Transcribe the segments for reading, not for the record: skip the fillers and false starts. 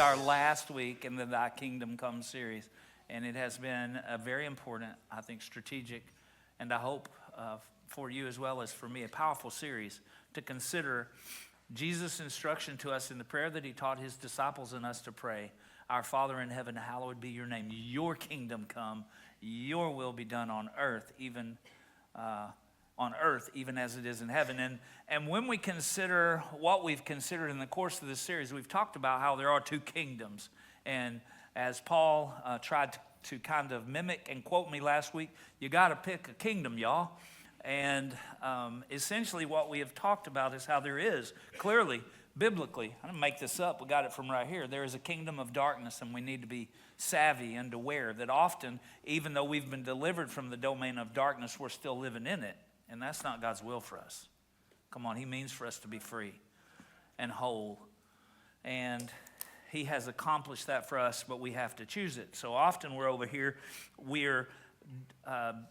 our last week in the Thy Kingdom Come series. And it has been a very important, I think, strategic, and I hope for you as well as for me, a powerful series to consider Jesus' instruction to us in the prayer that he taught his disciples and us to pray. Our Father in heaven, hallowed be your name. Your kingdom come, your will be done on earth, even as it is in heaven. And when we consider what we've considered in the course of this series, we've talked about how there are two kingdoms. And as Paul tried to kind of mimic and quote me last week, you got to pick a kingdom, y'all. And essentially what we have talked about is how there is, clearly, biblically, I didn't make this up, we got it from right here. There is a kingdom of darkness, and we need to be savvy and aware that often, even though we've been delivered from the domain of darkness, we're still living in it. And that's not God's will for us. Come on, he means for us to be free and whole. And he has accomplished that for us, but we have to choose it. So often we're over here, we're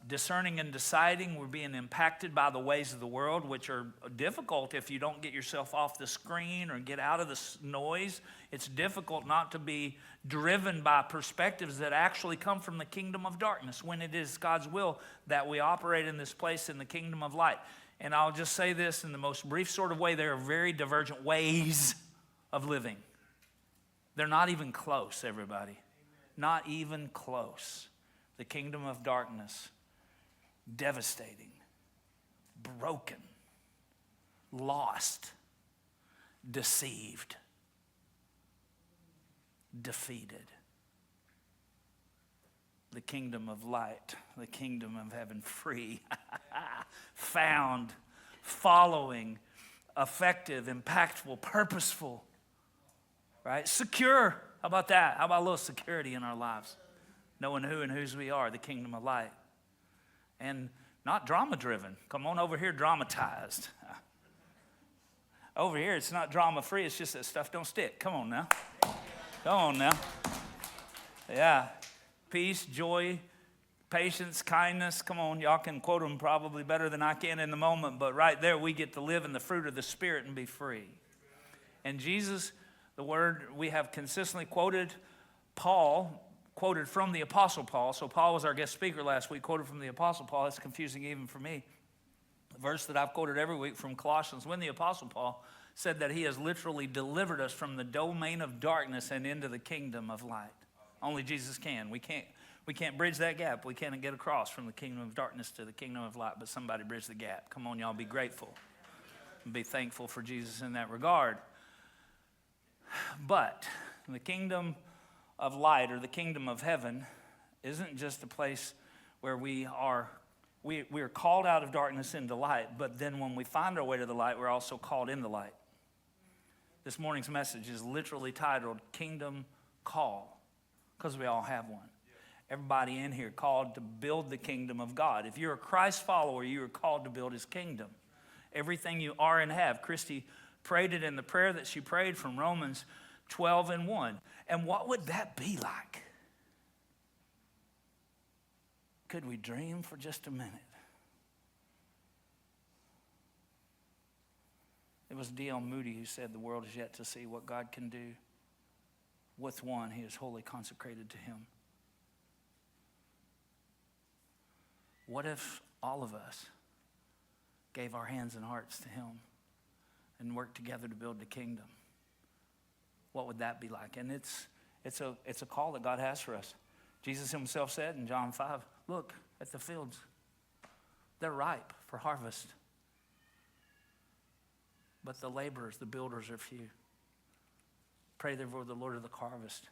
discerning and deciding. We're being impacted by the ways of the world, which are difficult if you don't get yourself off the screen or get out of the noise. It's difficult not to be driven by perspectives that actually come from the kingdom of darkness when it is God's will that we operate in this place in the kingdom of light. And I'll just say this in the most brief sort of way, there are very divergent ways of living. They're not even close, everybody. Not even close. The kingdom of darkness, devastating, broken, lost, deceived, defeated. The kingdom of light, the kingdom of heaven, free, found, following, effective, impactful, purposeful, right? Secure. How about that? How about a little security in our lives? Knowing who and whose we are, the kingdom of light. And not drama-driven. Come on over here, dramatized. Over here, it's not drama-free. It's just that stuff don't stick. Come on now. Come on now. Yeah. Peace, joy, patience, kindness. Come on, y'all can quote them probably better than I can in the moment. But right there, we get to live in the fruit of the Spirit and be free. And Jesus, the word we have consistently quoted, Paul, quoted from the Apostle Paul. So Paul was our guest speaker last week, quoted from the Apostle Paul. That's confusing even for me. The verse that I've quoted every week from Colossians, when the Apostle Paul said that he has literally delivered us from the domain of darkness and into the kingdom of light. Only Jesus can. We can't bridge that gap. We can't get across from the kingdom of darkness to the kingdom of light, but somebody bridge the gap. Come on, y'all, be grateful and be thankful for Jesus in that regard. But the kingdom of light, or the kingdom of heaven, isn't just a place where we are called out of darkness into light, but then when we find our way to the light, we're also called in the light. This morning's message is literally titled Kingdom Call, because we all have one. Everybody in here called to build the kingdom of God. If you're a Christ follower, you are called to build his kingdom. Everything you are and have. Christy prayed it in the prayer that she prayed from Romans 12:1. And what would that be like? Could we dream for just a minute? It was D.L. Moody who said the world is yet to see what God can do with one he is wholly consecrated to him. What if all of us gave our hands and hearts to him and worked together to build the kingdom? What would that be like? And it's a call that God has for us. Jesus himself said in John 5, look at the fields. They're ripe for harvest. But the laborers, the builders are few. Pray therefore the Lord of the harvest.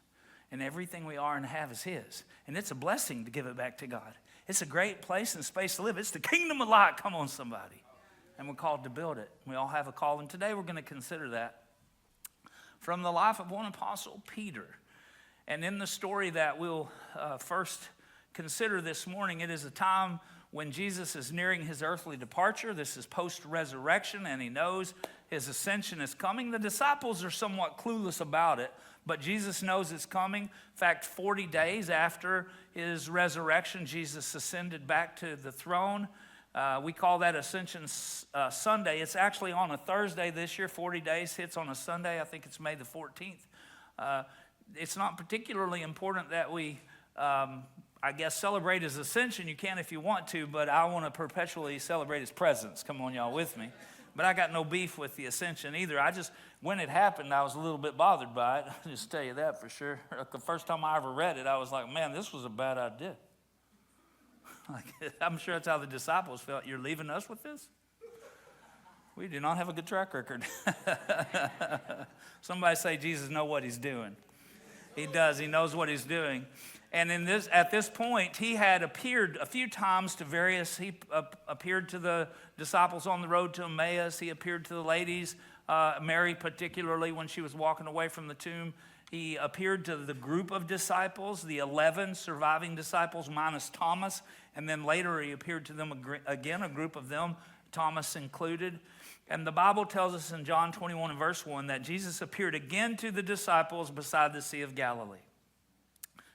And everything we are and have is his. And it's a blessing to give it back to God. It's a great place and space to live. It's the kingdom of light. Come on, somebody. And we're called to build it. We all have a call. And today we're going to consider that from the life of one apostle, Peter. And in the story that we'll first consider this morning, it is a time when Jesus is nearing his earthly departure. This is post-resurrection, and he knows his ascension is coming. The disciples are somewhat clueless about it, but Jesus knows it's coming. In fact, 40 days after his resurrection, Jesus ascended back to the throne. We call that Ascension Sunday. It's actually on a Thursday this year. 40 days hits on a Sunday. I think it's May the 14th. it's not particularly important that we, I guess, celebrate his ascension. You can if you want to, but I want to perpetually celebrate his presence. Come on, y'all, with me. But I got no beef with the ascension either. When it happened, I was a little bit bothered by it. I'll just tell you that for sure. The first time I ever read it, I was like, man, this was a bad idea. I'm sure that's how the disciples felt. You're leaving us with this? We do not have a good track record. Somebody say Jesus knows what he's doing. He does. He knows what he's doing. And at this point, he had appeared a few times to he appeared to the disciples on the road to Emmaus. He appeared to the ladies, Mary particularly, when she was walking away from the tomb. He appeared to the group of disciples, the 11 surviving disciples minus Thomas. And then later he appeared to them again, a group of them, Thomas included. And the Bible tells us in John 21 and verse 1 that Jesus appeared again to the disciples beside the Sea of Galilee.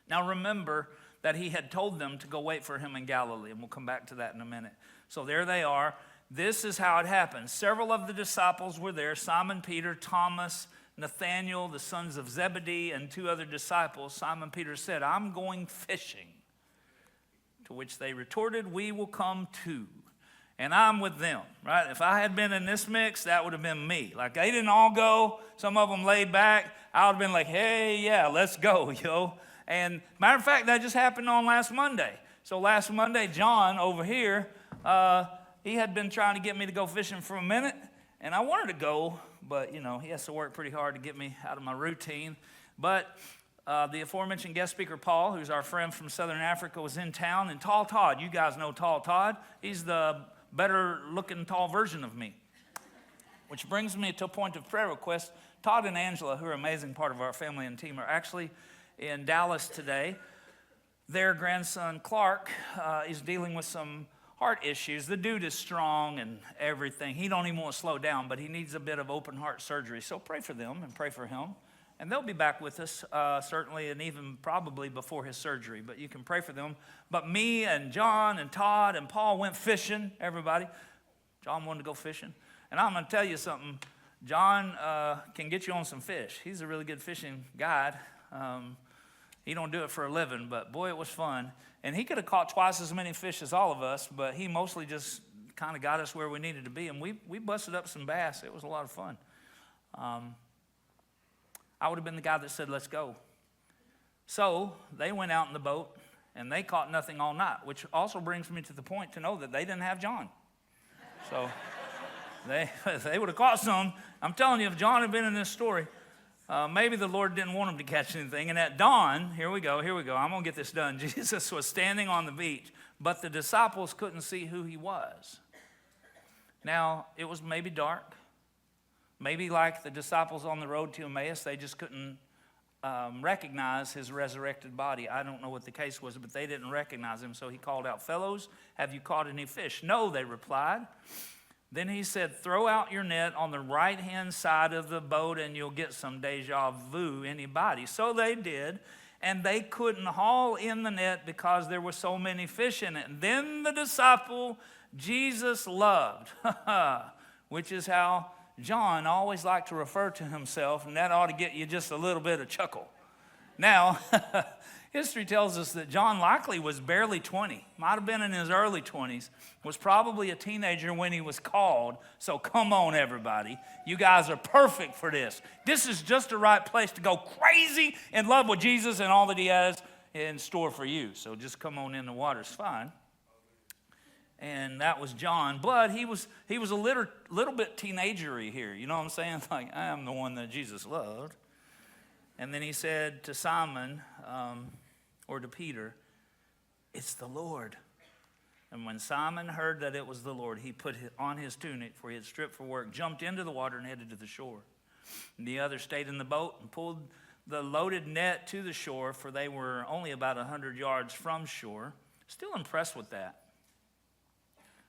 Now remember that he had told them to go wait for him in Galilee, and we'll come back to that in a minute. So there they are. This is how it happened. Several of the disciples were there, Simon Peter, Thomas, Nathanael, the sons of Zebedee, and 2 other disciples. Simon Peter said, I'm going fishing. To which they retorted, we will come too. And I'm with them, right? If I had been in this mix, that would have been me. Like, they didn't all go. Some of them laid back. I would have been like, hey, yeah, let's go, yo. And matter of fact, that just happened on last Monday. So last Monday, John over here, he had been trying to get me to go fishing for a minute. And I wanted to go, but, he has to work pretty hard to get me out of my routine. But the aforementioned guest speaker, Paul, who's our friend from Southern Africa, was in town. And Tall Todd, you guys know Tall Todd. He's the better-looking, tall version of me. Which brings me to a point of prayer request. Todd and Angela, who are an amazing part of our family and team, are actually in Dallas today. Their grandson, Clark, is dealing with some heart issues. The dude is strong and everything. He don't even want to slow down, but he needs a bit of open heart surgery. So pray for them and pray for him. And they'll be back with us, certainly, and even probably before his surgery. But you can pray for them. But me and John and Todd and Paul went fishing, everybody. John wanted to go fishing. And I'm going to tell you something. John can get you on some fish. He's a really good fishing guide. He don't do it for a living, but boy, it was fun. And he could have caught twice as many fish as all of us, but he mostly just kind of got us where we needed to be. And we busted up some bass. It was a lot of fun. I would have been the guy that said, let's go. So they went out in the boat, and they caught nothing all night, which also brings me to the point to know that they didn't have John. So they would have caught some. I'm telling you, if John had been in this story, maybe the Lord didn't want him to catch anything. And at dawn, here we go. I'm going to get this done. Jesus was standing on the beach, but the disciples couldn't see who he was. Now, it was maybe dark. Maybe like the disciples on the road to Emmaus, they just couldn't recognize his resurrected body. I don't know what the case was, but they didn't recognize him. So he called out, fellows, have you caught any fish? No, they replied. Then he said, throw out your net on the right-hand side of the boat and you'll get some deja vu, anybody. So they did, and they couldn't haul in the net because there were so many fish in it. And then the disciple Jesus loved, which is how John always liked to refer to himself, and that ought to get you just a little bit of chuckle. Now, history tells us that John likely was barely 20, might have been in his early 20s, was probably a teenager when he was called. So come on, everybody. You guys are perfect for this. This is just the right place to go crazy in love with Jesus and all that he has in store for you. So just come on in, the water's fine. And that was John, but he was a little bit teenagery here. You know what I'm saying? Like, I am the one that Jesus loved. And then he said to Simon, or to Peter, it's the Lord. And when Simon heard that it was the Lord, he put on his tunic, for he had stripped for work, jumped into the water and headed to the shore. And the others stayed in the boat and pulled the loaded net to the shore, for they were only about 100 yards from shore. Still impressed with that.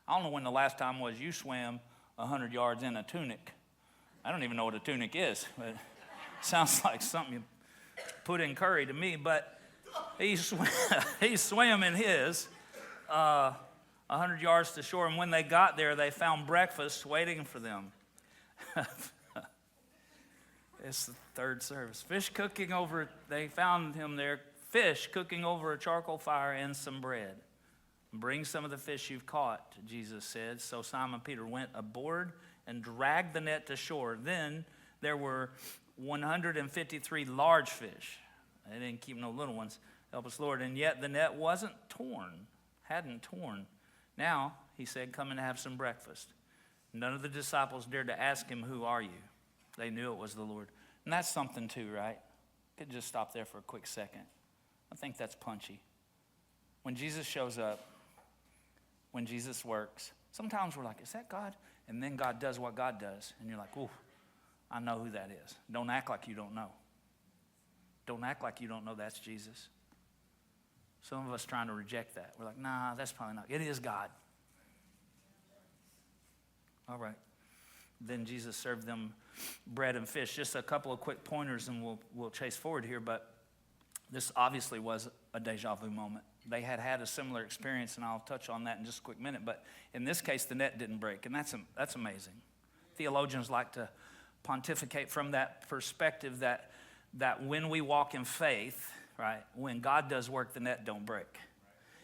I don't know when the last time was you swam 100 yards in a tunic. I don't even know what a tunic is, but it sounds like something you put in curry to me. But he swam in his 100 yards to shore, and when they got there, they found breakfast waiting for them. It's the third service. They found him there, fish cooking over a charcoal fire and some bread. Bring some of the fish you've caught, Jesus said. So Simon Peter went aboard and dragged the net to shore. Then there were 153 large fish. They didn't keep no little ones. Help us, Lord. And yet the net hadn't torn. Now, he said, come and have some breakfast. None of the disciples dared to ask him, who are you? They knew it was the Lord. And that's something too, right? Could just stop there for a quick second. I think that's punchy. When Jesus shows up, when Jesus works, sometimes we're like, is that God? And then God does what God does. And you're like, ooh, I know who that is. Don't act like you don't know. Don't act like you don't know that's Jesus. Some of us trying to reject that. We're like, nah, that's probably not. It is God. All right. Then Jesus served them bread and fish. Just a couple of quick pointers and we'll chase forward here, but this obviously was a deja vu moment. They had a similar experience, and I'll touch on that in just a quick minute, but in this case, the net didn't break, and that's amazing. Theologians like to pontificate from that perspective that when we walk in faith, right, when God does work, the net don't break.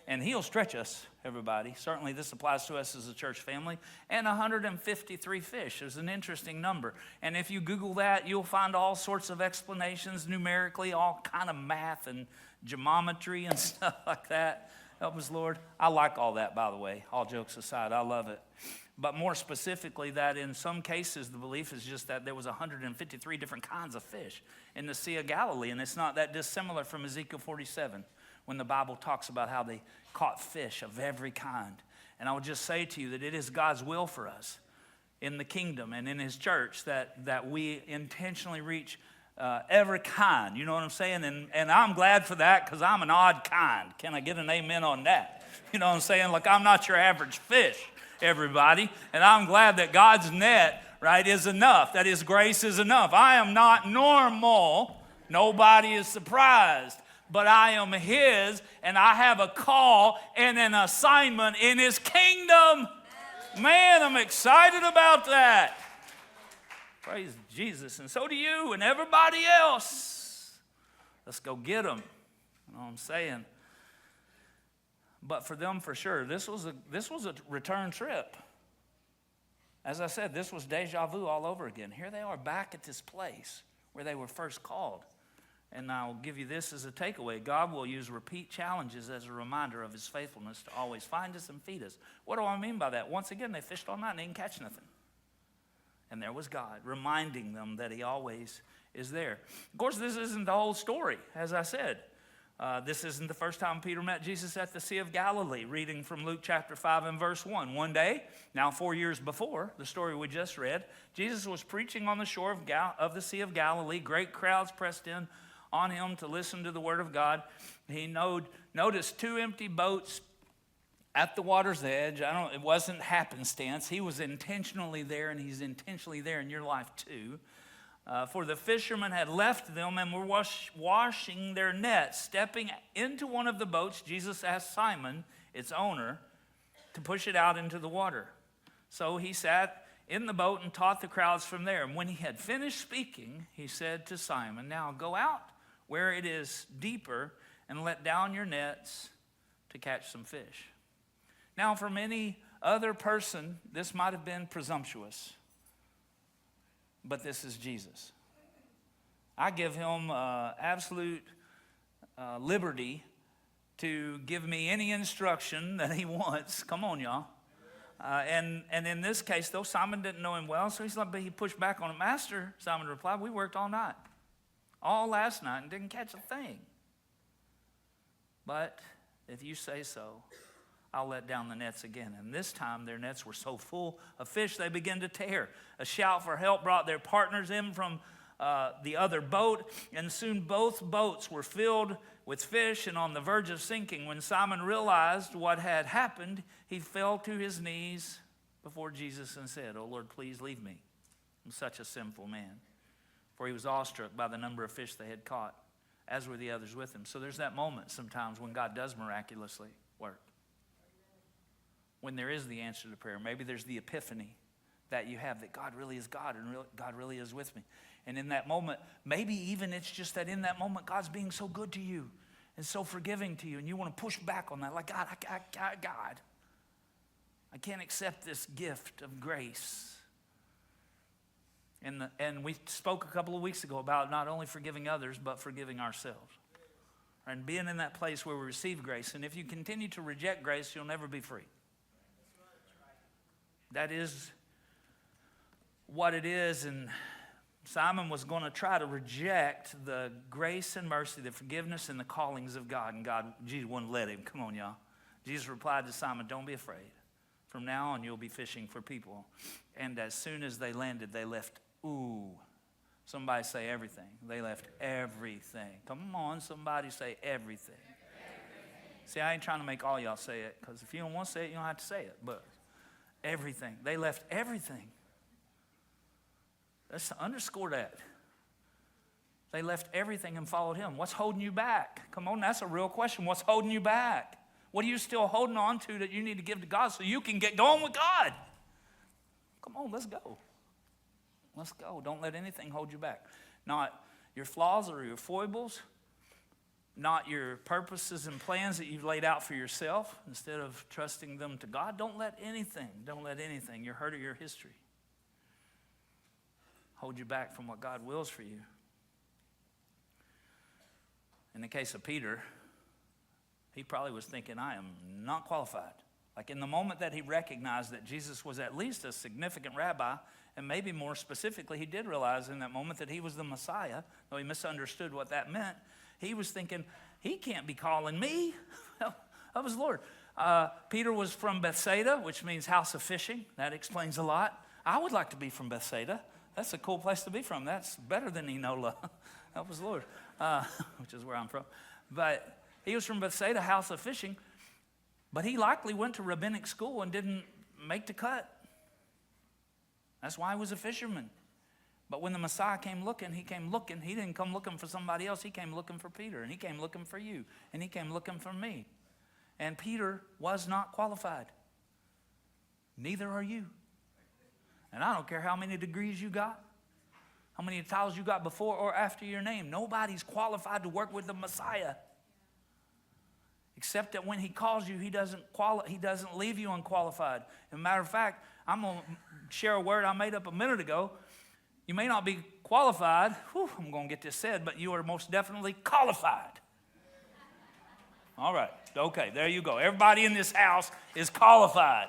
And he'll stretch us, everybody. Certainly this applies to us as a church family. And 153 fish is an interesting number. And if you Google that, you'll find all sorts of explanations numerically, all kind of math and geometry and stuff like that. Help us, Lord. I like all that, by the way. All jokes aside, I love it. But more specifically, that in some cases, the belief is just that there was 153 different kinds of fish in the Sea of Galilee. And it's not that dissimilar from Ezekiel 47. When the Bible talks about how they caught fish of every kind. And I would just say to you that it is God's will for us in the kingdom and in his church that we intentionally reach every kind. You know what I'm saying? And I'm glad for that because I'm an odd kind. Can I get an amen on that? You know what I'm saying? Like, I'm not your average fish, everybody. And I'm glad that God's net, right, is enough, that his grace is enough. I am not normal. Nobody is surprised. But I am his, and I have a call and an assignment in his kingdom. Man, I'm excited about that. Praise Jesus, and so do you and everybody else. Let's go get them. You know what I'm saying? But for them, for sure, this was a return trip. As I said, this was deja vu all over again. Here they are back at this place where they were first called. And I'll give you this as a takeaway. God will use repeat challenges as a reminder of his faithfulness to always find us and feed us. What do I mean by that? Once again, they fished all night and they didn't catch nothing. And there was God reminding them that he always is there. Of course, this isn't the whole story, as I said. This isn't the first time Peter met Jesus at the Sea of Galilee, reading from Luke chapter 5 and verse 1. One day, now 4 years before, the story we just read, Jesus was preaching on the shore of the Sea of Galilee. Great crowds pressed in on him to listen to the word of God. He noticed 2 empty boats at the water's edge. It wasn't happenstance. He was intentionally there, and he's intentionally there in your life too. For the fishermen had left them and were washing their nets. Stepping into one of the boats, Jesus asked Simon, its owner, to push it out into the water. So he sat in the boat and taught the crowds from there. And when he had finished speaking, he said to Simon, now go out where it is deeper and let down your nets to catch some fish. Now, for many other person, this might have been presumptuous, but this is Jesus. I give him absolute liberty to give me any instruction that he wants. Come on, y'all. And in this case, though, Simon didn't know him well, so he's like, but he pushed back on him. Master, Simon replied, we worked all night, all last night, and didn't catch a thing. But if you say so, I'll let down the nets again. And this time their nets were so full of fish they began to tear. A shout for help brought their partners in from the other boat, and soon both boats were filled with fish and on the verge of sinking. When Simon realized what had happened, he fell to his knees before Jesus and said, "Oh Lord, please leave me. I'm such a sinful man." For he was awestruck by the number of fish they had caught, as were the others with him. So there's that moment sometimes when God does miraculously work. When there is the answer to prayer. Maybe there's the epiphany that you have that God really is God and God really is with me. And in that moment, maybe even it's just that in that moment, God's being so good to you and so forgiving to you. And you want to push back on that. Like, God, I can't accept this gift of grace. And we spoke a couple of weeks ago about not only forgiving others, but forgiving ourselves. And being in that place where we receive grace. And if you continue to reject grace, you'll never be free. That is what it is. And Simon was going to try to reject the grace and mercy, the forgiveness and the callings of God. And Jesus wouldn't let him. Come on, y'all. Jesus replied to Simon, don't be afraid. From now on, you'll be fishing for people. And as soon as they landed, they left. Somebody say everything. They left everything. Come on, somebody say everything. See, I ain't trying to make all y'all say it, because if you don't want to say it, you don't have to say it. But everything. They left everything. Let's underscore that. They left everything and followed him. What's holding you back? Come on, that's a real question. What's holding you back? What are you still holding on to that you need to give to God so you can get going with God? Come on, let's go. Let's go. Don't let anything hold you back. Not your flaws or your foibles. Not your purposes and plans that you've laid out for yourself instead of trusting them to God. Don't let anything, your hurt or your history, hold you back from what God wills for you. In the case of Peter, he probably was thinking, I am not qualified. Like in the moment that he recognized that Jesus was at least a significant rabbi, and maybe more specifically, he did realize in that moment that he was the Messiah, though he misunderstood what that meant. He was thinking, he can't be calling me. That was the Lord. Peter was from Bethsaida, which means house of fishing. That explains a lot. I would like to be from Bethsaida. That's a cool place to be from. That's better than Enola. That was the Lord, which is where I'm from. But he was from Bethsaida, house of fishing. But he likely went to rabbinic school and didn't make the cut. That's why he was a fisherman. But when the Messiah came looking, he came looking. He didn't come looking for somebody else. He came looking for Peter, and he came looking for you, and he came looking for me. And Peter was not qualified. Neither are you. And I don't care how many degrees you got, how many titles you got before or after your name. Nobody's qualified to work with the Messiah. Except that when he calls you, he doesn't leave you unqualified. As a matter of fact, I'm going to share a word I made up a minute ago. You may not be qualified. I'm going to get this said, but you are most definitely qualified. All right. Okay, there you go. Everybody in this house is qualified.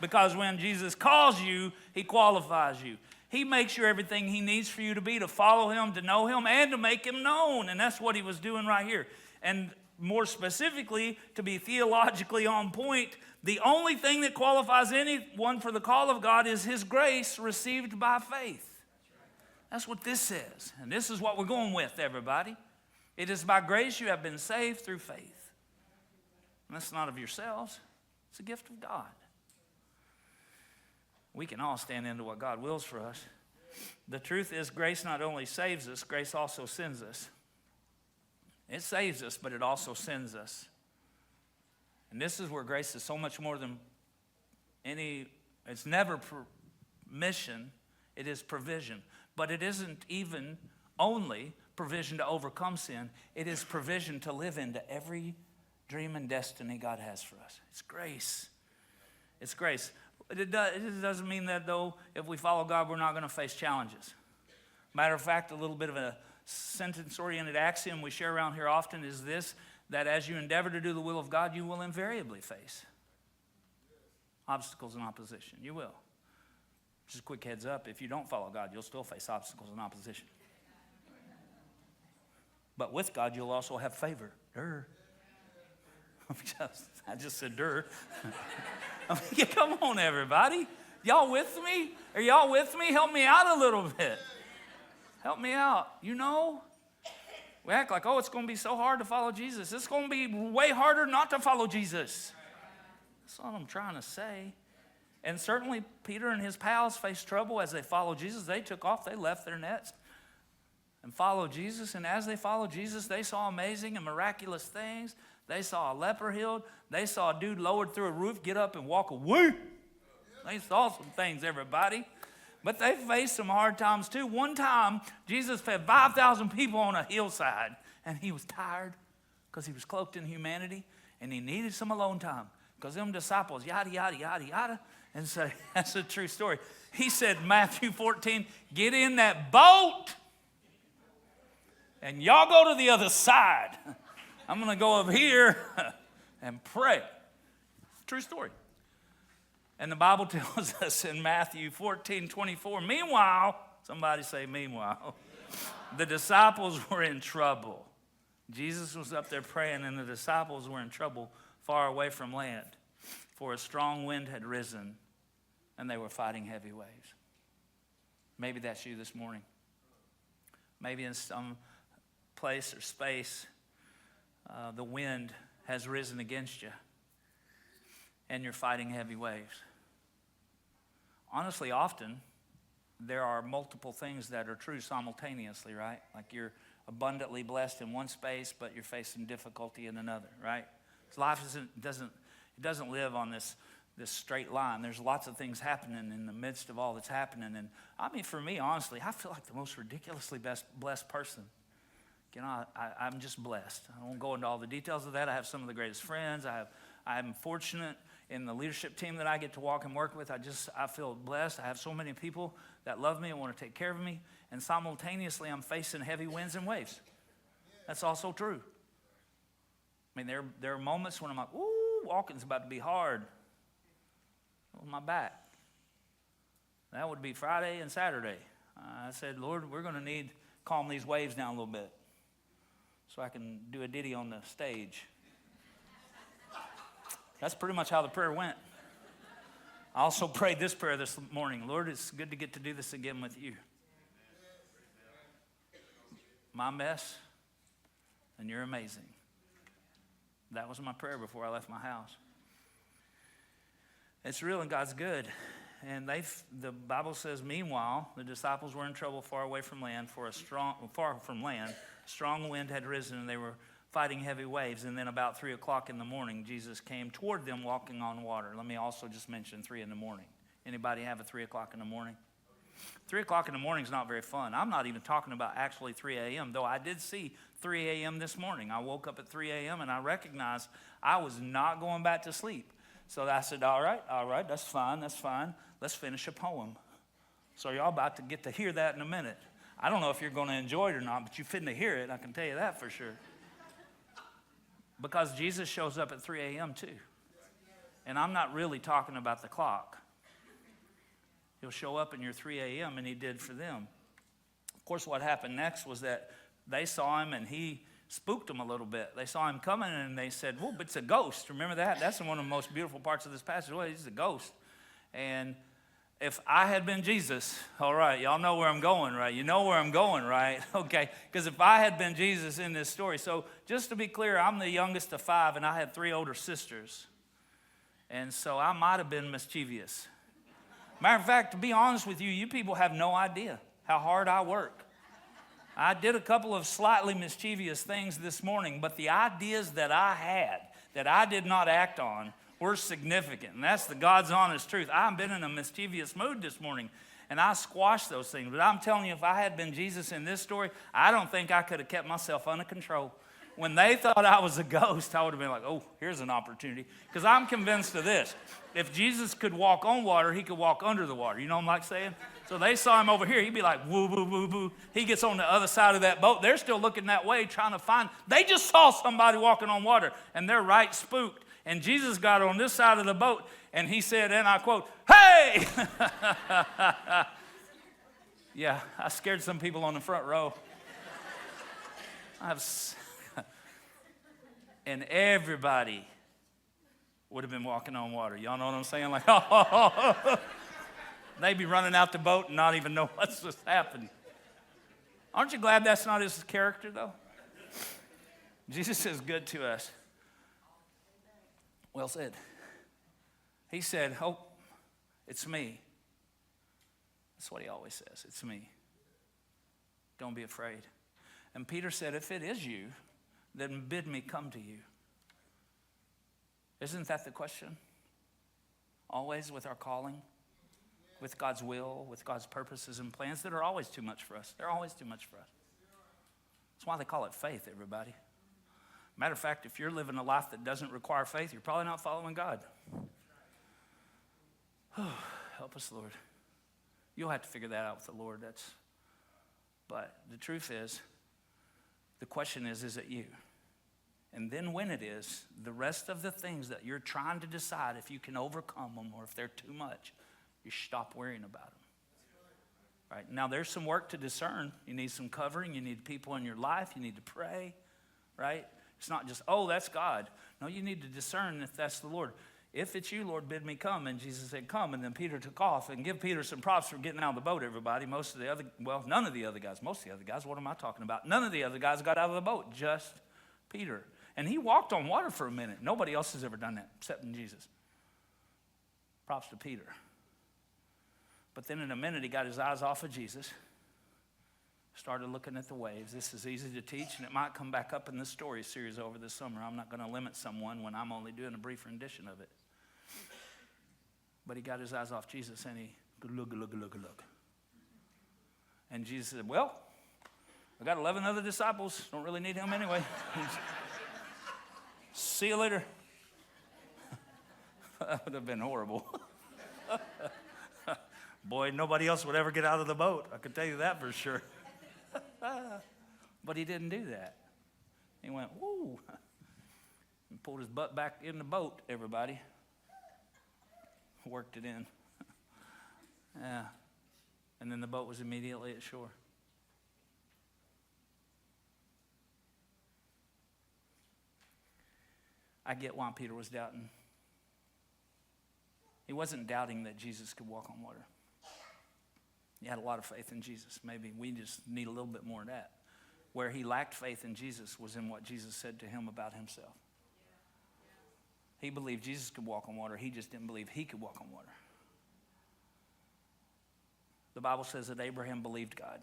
Because when Jesus calls you, he qualifies you. He makes sure everything he needs for you to be, to follow him, to know him, and to make him known. And that's what he was doing right here. And more specifically, to be theologically on point, the only thing that qualifies anyone for the call of God is his grace received by faith. That's what this says. And this is what we're going with, everybody. It is by grace you have been saved through faith. And that's not of yourselves. It's a gift of God. We can all stand into what God wills for us. The truth is, grace not only saves us, grace also sends us. It saves us, but it also sends us. And this is where grace is so much more than it's never permission, it is provision. But it isn't even only provision to overcome sin. It is provision to live into every dream and destiny God has for us. It's grace. It's grace. It doesn't mean that, though, if we follow God, we're not going to face challenges. Matter of fact, a little bit of a sentence-oriented axiom we share around here often is this, that as you endeavor to do the will of God, you will invariably face obstacles and opposition. You will. Just a quick heads up, if you don't follow God, you'll still face obstacles and opposition. But with God, you'll also have favor. Durr. I just said durr. Come on, everybody. Y'all with me? Are y'all with me? Help me out a little bit. Help me out. You know, we act like, it's going to be so hard to follow Jesus. It's going to be way harder not to follow Jesus. That's what I'm trying to say. And certainly Peter and his pals faced trouble as they followed Jesus. They took off, they left their nets and followed Jesus. And as they followed Jesus, they saw amazing and miraculous things. They saw a leper healed. They saw a dude lowered through a roof get up and walk away. They saw some things, everybody. But they faced some hard times too. One time, Jesus fed 5,000 people on a hillside, and he was tired because he was cloaked in humanity, and he needed some alone time because them disciples, yada, yada, yada, yada. And so that's a true story. He said, Matthew 14, get in that boat, and y'all go to the other side. I'm going to go up here and pray. True story. And the Bible tells us in Matthew 14:24, meanwhile, somebody say meanwhile, the disciples were in trouble. Jesus was up there praying, and the disciples were in trouble far away from land, for a strong wind had risen, and they were fighting heavy waves. Maybe that's you this morning. Maybe in some place or space, the wind has risen against you, and you're fighting heavy waves. Honestly, often, there are multiple things that are true simultaneously, right? Like you're abundantly blessed in one space, but you're facing difficulty in another, right? Life doesn't live on this straight line. There's lots of things happening in the midst of all that's happening. And I mean, for me, honestly, I feel like the most ridiculously blessed person. You know, I'm just blessed. I won't go into all the details of that. I have some of the greatest friends. I'm fortunate in the leadership team that I get to walk and work with. I feel blessed. I have so many people that love me and want to take care of me. And simultaneously, I'm facing heavy winds and waves. That's also true. I mean, there are moments when I'm like, ooh, walking's about to be hard. On my back. That would be Friday and Saturday. I said, Lord, we're going to need to calm these waves down a little bit so I can do a ditty on the stage. That's pretty much how the prayer went. I also prayed this prayer this morning. Lord, it's good to get to do this again with you. My mess, and you're amazing. That was my prayer before I left my house. It's real and God's good. And the Bible says, meanwhile, the disciples were in trouble far away from land, far from land. A strong wind had risen, and they were fighting heavy waves. And then about 3 o'clock in the morning, Jesus came toward them walking on water. Let me also just mention 3 in the morning. Anybody have a 3 o'clock in the morning? 3 o'clock in the morning is not very fun. I'm not even talking about actually 3 a.m., though I did see 3 a.m. this morning. I woke up at 3 a.m. and I recognized I was not going back to sleep. So I said, all right, that's fine. Let's finish a poem. So y'all about to get to hear that in a minute. I don't know if you're going to enjoy it or not, but you're fitting to hear it, I can tell you that for sure. Because Jesus shows up at 3 a.m. too. And I'm not really talking about the clock. He'll show up in your 3 a.m. and he did for them. Of course, what happened next was that they saw him and he spooked them a little bit. They saw him coming and they said, whoa, but it's a ghost. Remember that? That's one of the most beautiful parts of this passage. Well, he's a ghost. And if I had been Jesus, all right, y'all know where I'm going, right? You know where I'm going, right? Okay, because if I had been Jesus in this story. So just to be clear, I'm the youngest of 5 and I had 3 older sisters. And so I might have been mischievous. Matter of fact, to be honest with you, you people have no idea how hard I work. I did a couple of slightly mischievous things this morning, but the ideas that I had that I did not act on were significant. And that's the God's honest truth. I've been in a mischievous mood this morning, and I squashed those things. But I'm telling you, if I had been Jesus in this story, I don't think I could have kept myself under control. When they thought I was a ghost, I would have been like, oh, here's an opportunity. Because I'm convinced of this. If Jesus could walk on water, he could walk under the water. You know what I'm like saying? So they saw him over here. He'd be like, woo, woo, woo, woo. He gets on the other side of that boat. They're still looking that way, trying to find. They just saw somebody walking on water, and they're right spooked. And Jesus got on this side of the boat, and he said, and I quote, hey! Yeah, I scared some people on the front row. And everybody would have been walking on water. Y'all know what I'm saying? Like, oh. They'd be running out the boat and not even know what's just happening. Aren't you glad that's not his character, though? Jesus is good to us. Well said. He said, oh, it's me. That's what he always says. It's me. Don't be afraid. And Peter said, if it is you, then bid me come to you. Isn't that the question? Always with our calling. with God's will, with God's purposes and plans that are always too much for us. They're always too much for us. That's why they call it faith, everybody. Matter of fact, if you're living a life that doesn't require faith, you're probably not following God. Help us, Lord. You'll have to figure that out with the Lord. But the truth is, the question is it you? And then when it is, the rest of the things that you're trying to decide if you can overcome them or if they're too much, you stop worrying about them. Right? Now, there's some work to discern. You need some covering. You need people in your life. You need to pray. Right? It's not just, oh, that's God. No, you need to discern if that's the Lord. If it's you, Lord, bid me come. And Jesus said, come. And then Peter took off. And give Peter some props for getting out of the boat, everybody. None of the other guys. Most of the other guys, what am I talking about? None of the other guys got out of the boat, just Peter. And he walked on water for a minute. Nobody else has ever done that except Jesus. Props to Peter. But then in a minute, he got his eyes off of Jesus, started looking at the waves. This is easy to teach, and it might come back up in the story series over the summer. I'm not going to limit someone when I'm only doing a brief rendition of it. But he got his eyes off Jesus, and he, good look. And Jesus said, well, I got 11 other disciples. Don't really need him anyway. See you later. That would have been horrible. Boy, nobody else would ever get out of the boat. I can tell you that for sure. But he didn't do that. He went, woo, and pulled his butt back in the boat, everybody. Worked it in. Yeah. And then the boat was immediately at shore. I get why Peter was doubting. He wasn't doubting that Jesus could walk on water. He had a lot of faith in Jesus. Maybe we just need a little bit more of that. Where he lacked faith in Jesus was in what Jesus said to him about himself. He believed Jesus could walk on water. He just didn't believe he could walk on water. The Bible says that Abraham believed God,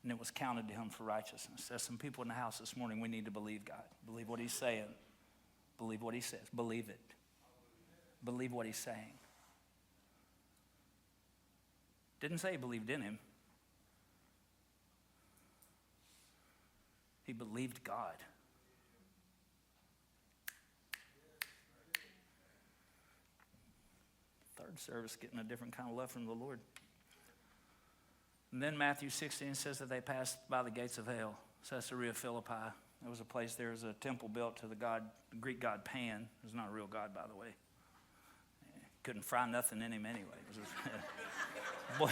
and it was counted to him for righteousness. There's some people in the house this morning, we need to believe God. Believe what he's saying. Believe what he says. Believe it. Believe what he's saying. Didn't say he believed in him. He believed God. Third service, getting a different kind of love from the Lord. And then Matthew 16 says that they passed by the gates of hell, Caesarea Philippi. There was a place, there was a temple built to the Greek god Pan. There's not a real god, by the way. Couldn't fry nothing in him anyway. Boy,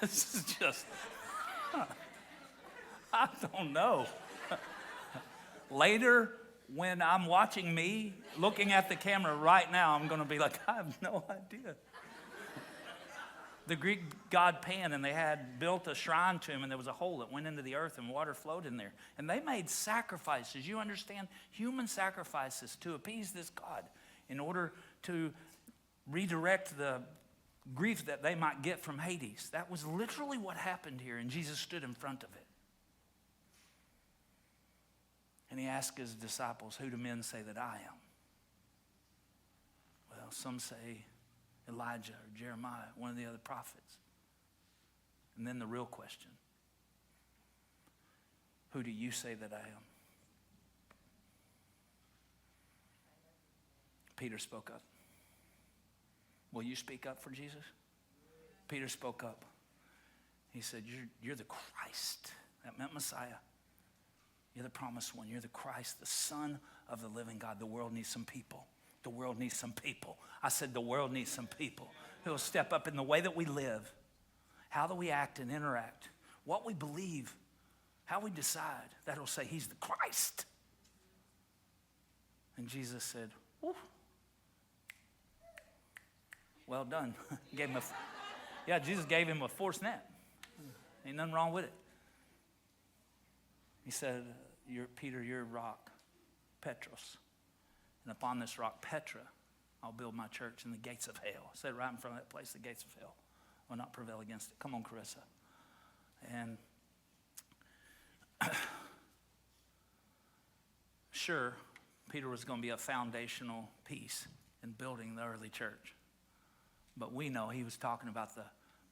this is just, I don't know. Later, when I'm watching me, looking at the camera right now, I'm going to be like, I have no idea. The Greek god Pan, and they had built a shrine to him, and there was a hole that went into the earth, and water flowed in there. And they made sacrifices, you understand, human sacrifices to appease this god in order to redirect the grief that they might get from Hades. That was literally what happened here, and Jesus stood in front of it. And he asked his disciples, who do men say that I am? Well, some say Elijah or Jeremiah, one of the other prophets. And then the real question, who do you say that I am? Peter spoke up. Will you speak up for Jesus? Peter spoke up. He said, you're the Christ. That meant Messiah. You're the promised one. You're the Christ, the Son of the living God. The world needs some people. The world needs some people. I said the world needs some people who will step up in the way that we live, how that we act and interact, what we believe, how we decide. That'll say he's the Christ. And Jesus said, woo. Well done. Jesus gave him a forced net. Ain't nothing wrong with it. He said, Peter, you're a rock, Petros. And upon this rock, Petra, I'll build my church, and the gates of hell. I said right in front of that place, the gates of hell will not prevail against it. Come on, Carissa. And sure, Peter was going to be a foundational piece in building the early church. But we know he was talking about the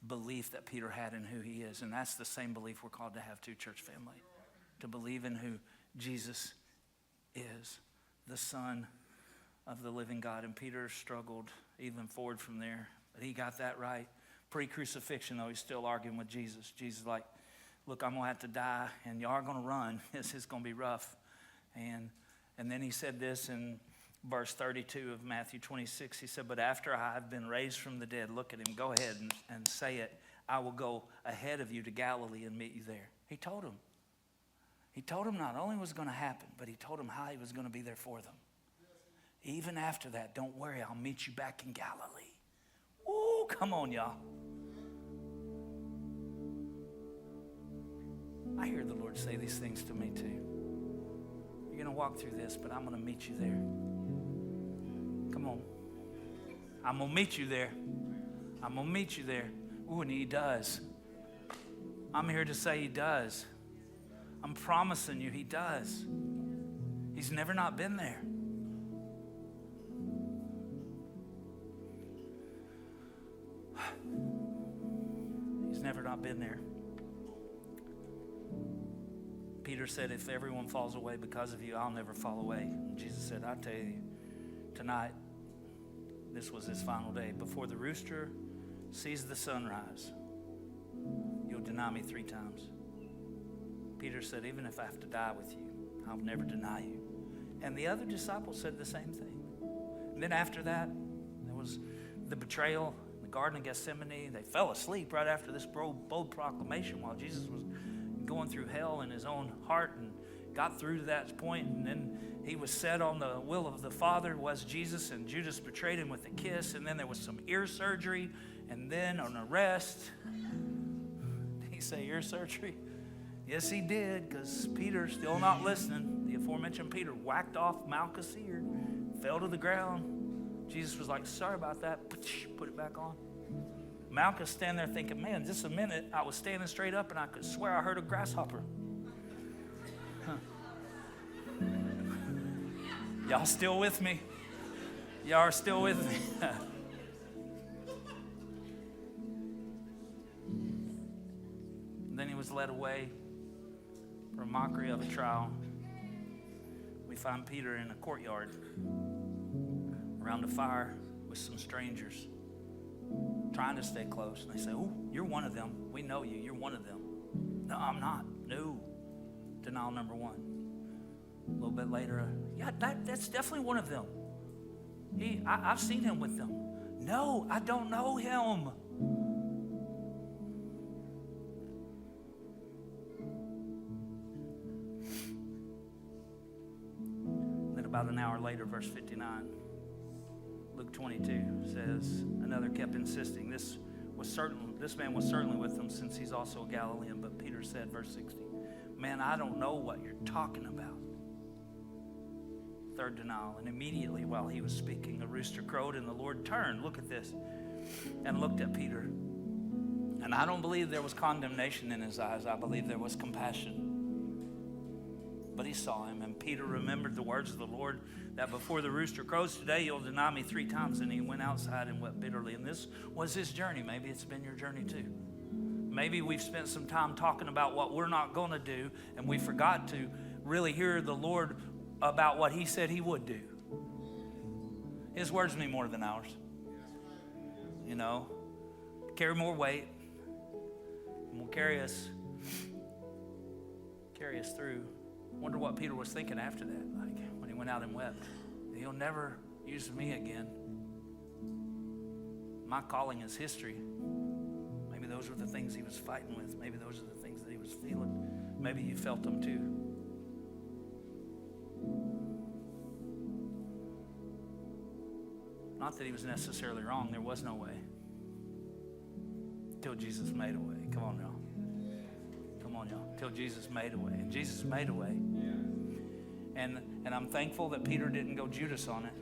belief that Peter had in who he is. And that's the same belief we're called to have too, church family. To believe in who Jesus is, the Son of the living God. And Peter struggled even forward from there. But he got that right. Pre-crucifixion, though, he's still arguing with Jesus. Jesus is like, look, I'm going to have to die, and y'all are going to run. This is going to be rough. And then he said this in verse 32 of Matthew 26. He said, but after I have been raised from the dead, look at him, go ahead and say it. I will go ahead of you to Galilee and meet you there. He told him. He told him not only was going to happen, but he told him how he was going to be there for them. Even after that, don't worry, I'll meet you back in Galilee. Ooh, come on, y'all. I hear the Lord say these things to me too. You're going to walk through this, but I'm going to meet you there. Come on. I'm going to meet you there. I'm going to meet you there. Ooh, and he does. I'm here to say he does. I'm promising you he does. He's never not been there. He's never not been there. Peter said, if everyone falls away because of you, I'll never fall away. And Jesus said, I tell you, tonight, this was his final day. Before the rooster sees the sunrise, you'll deny me 3 times. Peter said, even if I have to die with you, I'll never deny you. And the other disciples said the same thing. And then after that, there was the betrayal in the Garden of Gethsemane. They fell asleep right after this bold proclamation while Jesus was going through hell in his own heart and got through to that point. And then he was set on the will of the Father, was Jesus, and Judas betrayed him with a kiss. And then there was some ear surgery and then an arrest. Did he say ear surgery? Yes, he did, because Peter, still not listening, the aforementioned Peter whacked off Malchus' ear, fell to the ground. Jesus was like, sorry about that, put it back on. Malchus standing there thinking, man, just a minute, I was standing straight up and I could swear I heard a grasshopper. Y'all still with me? Y'all are still with me? And then he was led away for a mockery of a trial. We find Peter in a courtyard around a fire with some strangers trying to stay close. And they say, oh, you're one of them. We know you. You're one of them. No, I'm not. No. Denial number 1. A little bit later, yeah, that's definitely one of them. I've seen him with them. No, I don't know him. About an hour later, verse 59, Luke 22 says, another kept insisting. This man was certainly with them, since he's also a Galilean. But Peter said, verse 60, man, I don't know what you're talking about. Third denial. And immediately while he was speaking, a rooster crowed, and the Lord turned, look at this, and looked at Peter. And I don't believe there was condemnation in his eyes. I believe there was compassion. But he saw him, and Peter remembered the words of the Lord, that before the rooster crows today, you'll deny me 3 times. And he went outside and wept bitterly. And this was his journey. Maybe it's been your journey too. Maybe we've spent some time talking about what we're not going to do, and we forgot to really hear the Lord about what he said he would do. His words mean more than ours. You know, carry more weight, and will carry us through. Wonder what Peter was thinking after that, like when he went out and wept. He'll never use me again. My calling is history. Maybe those were the things he was fighting with. Maybe those are the things that he was feeling. Maybe you felt them too. Not that he was necessarily wrong. There was no way. Till Jesus made a way. Come on, y'all. Till Jesus made a way. And Jesus made a way. And I'm thankful that Peter didn't go Judas on it.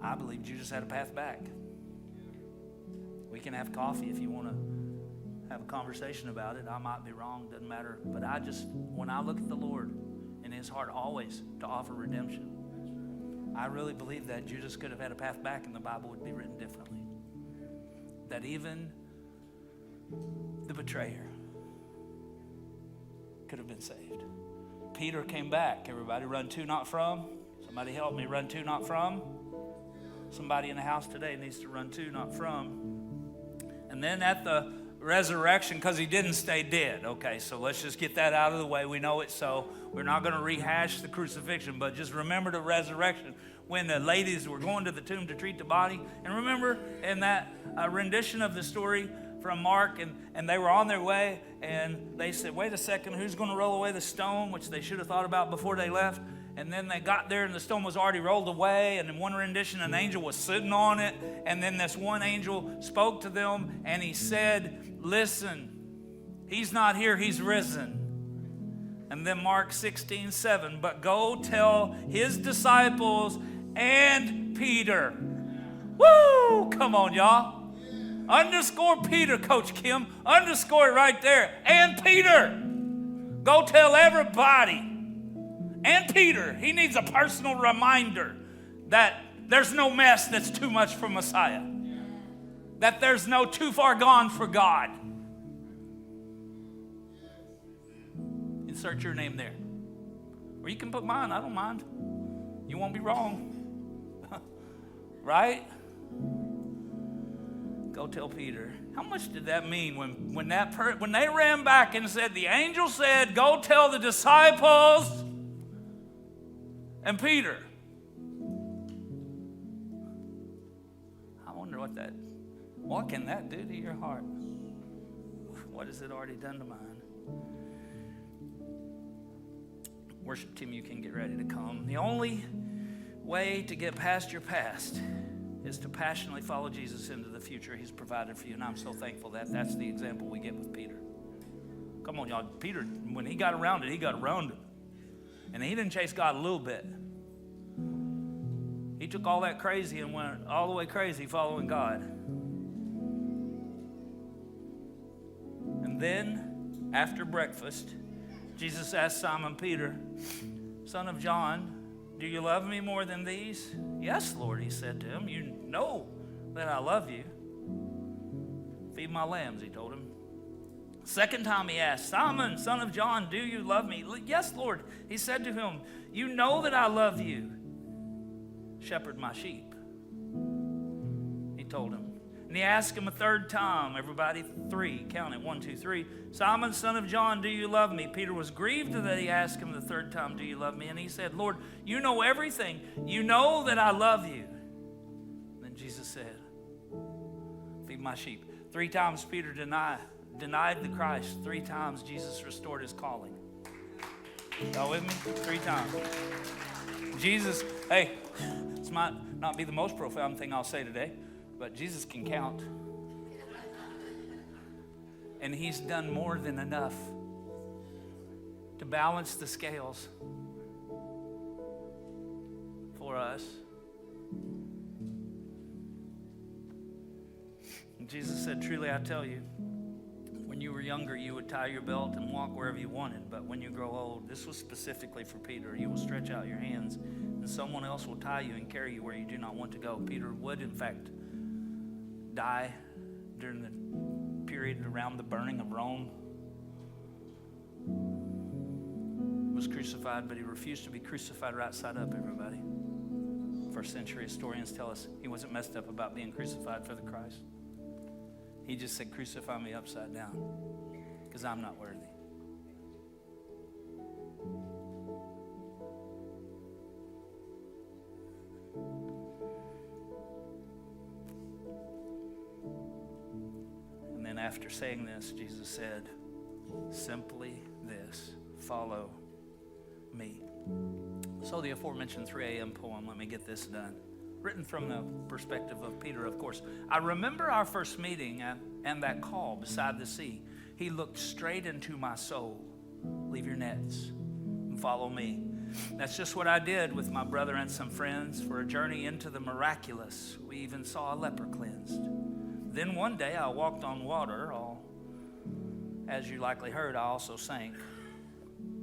I believe Judas had a path back. We can have coffee if you want to have a conversation about it. I might be wrong, doesn't matter. But when I look at the Lord in his heart always to offer redemption, I really believe that Judas could have had a path back and the Bible would be written differently. That even the betrayer could have been saved. Peter came back. Everybody, run to, not from. Somebody help me. Run to, not from. Somebody in the house today needs to run to, not from. And then at the resurrection, because he didn't stay dead. Okay, so let's just get that out of the way. We know it, so we're not going to rehash the crucifixion, but just remember the resurrection when the ladies were going to the tomb to treat the body. And remember in that rendition of the story from Mark, and they were on their way, and they said, wait a second, who's going to roll away the stone, which they should have thought about before they left. And then they got there and the stone was already rolled away. And in one rendition, an angel was sitting on it. And then this one angel spoke to them and he said, listen, he's not here, he's risen. And then Mark 16:7, but go tell his disciples and Peter. Woo! Come on, y'all. Underscore Peter, Coach Kim. Underscore it right there. And Peter. Go tell everybody. And Peter, he needs a personal reminder that there's no mess that's too much for Messiah. That there's no too far gone for God. Insert your name there. Or you can put mine, I don't mind. You won't be wrong. Right? Go tell Peter. How much did that mean when they ran back and said, the angel said, go tell the disciples and Peter? I wonder what can that do to your heart? What has it already done to mine? Worship team, you can get ready to come. The only way to get past your past is to passionately follow Jesus into the future he's provided for you. And I'm so thankful that that's the example we get with Peter. Come on, y'all. Peter, when he got around it, he got around it. And he didn't chase God a little bit. He took all that crazy and went all the way crazy following God. And then, after breakfast, Jesus asked Simon Peter, son of John, do you love me more than these? Yes, Lord, he said to him. You know that I love you. Feed my lambs, he told him. Second time he asked, Simon, son of John, do you love me? Yes, Lord, he said to him. You know that I love you. Shepherd my sheep, he told him. And he asked him a third time. Everybody, 3. Count it. 1, 2, 3. Simon, son of John, do you love me? Peter was grieved that he asked him the third time, do you love me? And he said, Lord, you know everything. You know that I love you. And then Jesus said, feed my sheep. 3 times Peter denied the Christ. 3 times Jesus restored his calling. Y'all with me? 3 times. Jesus, hey, this might not be the most profound thing I'll say today, but Jesus can count. And he's done more than enough to balance the scales for us. And Jesus said, truly I tell you, when you were younger, you would tie your belt and walk wherever you wanted. But when you grow old, this was specifically for Peter, you will stretch out your hands and someone else will tie you and carry you where you do not want to go. Peter would, in fact, die during the period around the burning of Rome. Was crucified, but he refused to be crucified right side up, everybody. First century historians tell us he wasn't messed up about being crucified for the Christ. He just said, crucify me upside down because I'm not worthy. And then after saying this, Jesus said, simply this, follow me. So the aforementioned 3 a.m. poem, let me get this done. Written from the perspective of Peter, of course. I remember our first meeting and that call beside the sea. He looked straight into my soul. Leave your nets and follow me. That's just what I did with my brother and some friends for a journey into the miraculous. We even saw a leper cleansed. Then one day I walked on water. As you likely heard, I also sank.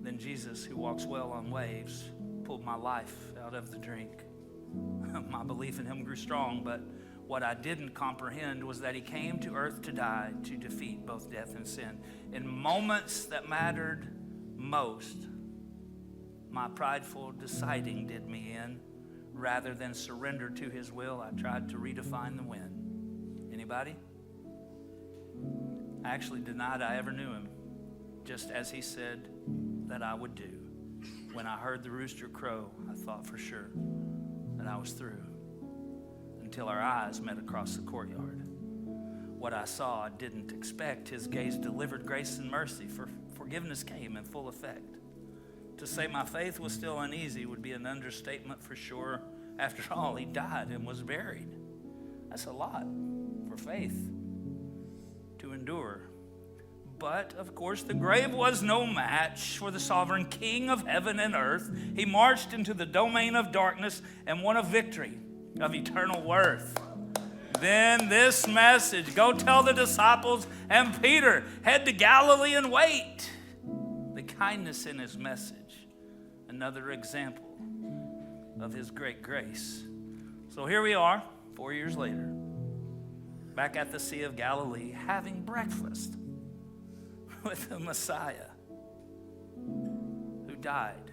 Then Jesus, who walks well on waves, pulled my life out of the drink. My belief in him grew strong, but what I didn't comprehend was that he came to earth to die, to defeat both death and sin. In moments that mattered most, my prideful deciding did me in. Rather than surrender to his will, I tried to redefine the when. Anybody? I actually denied I ever knew him, just as he said that I would do. When I heard the rooster crow, I thought for sure that I was through, until our eyes met across the courtyard. What I saw, I didn't expect. His gaze delivered grace and mercy, for forgiveness came in full effect. To say my faith was still uneasy would be an understatement for sure. After all, he died and was buried. That's a lot for faith to endure. But, of course, the grave was no match for the sovereign King of heaven and earth. He marched into the domain of darkness and won a victory of eternal worth. Then this message, go tell the disciples and Peter, head to Galilee and wait. The kindness in his message, another example of his great grace. So here we are, 4 years later, back at the Sea of Galilee, having breakfast with the Messiah who died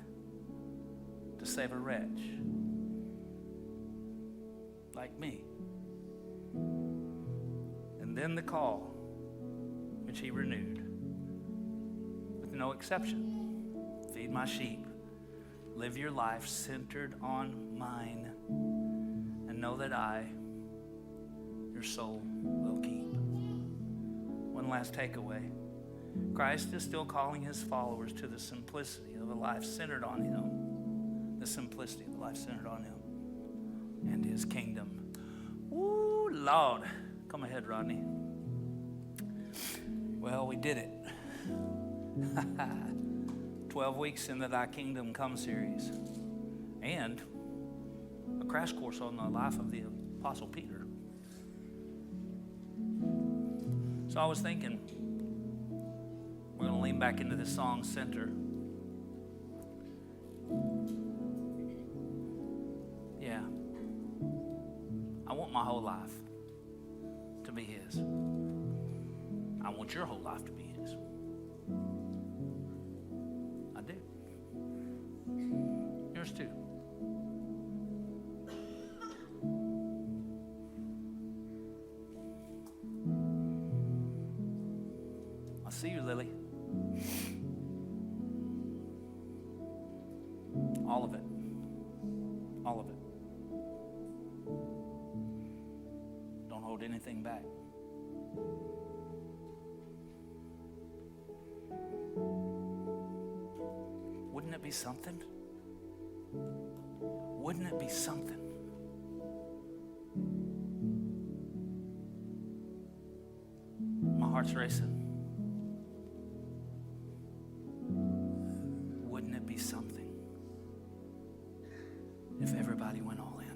to save a wretch like me. And then the call, which he renewed with no exception: feed my sheep, live your life centered on mine, and know that I, your soul, will keep. One last takeaway. Christ is still calling his followers to the simplicity of a life centered on him. The simplicity of a life centered on him and his kingdom. Ooh, Lord. Come ahead, Rodney. Well, we did it. 12 weeks into Thy Kingdom Come series. And a crash course on the life of the Apostle Peter. So I was thinking, we're going to lean back into this song, Center. Yeah. I want my whole life to be his. I want your whole life to be his. I do. Yours too. I see you, Lily. All of it. All of it. Don't hold anything back. Wouldn't it be something? Wouldn't it be something? My heart's racing. Wouldn't it be something if everybody went all in?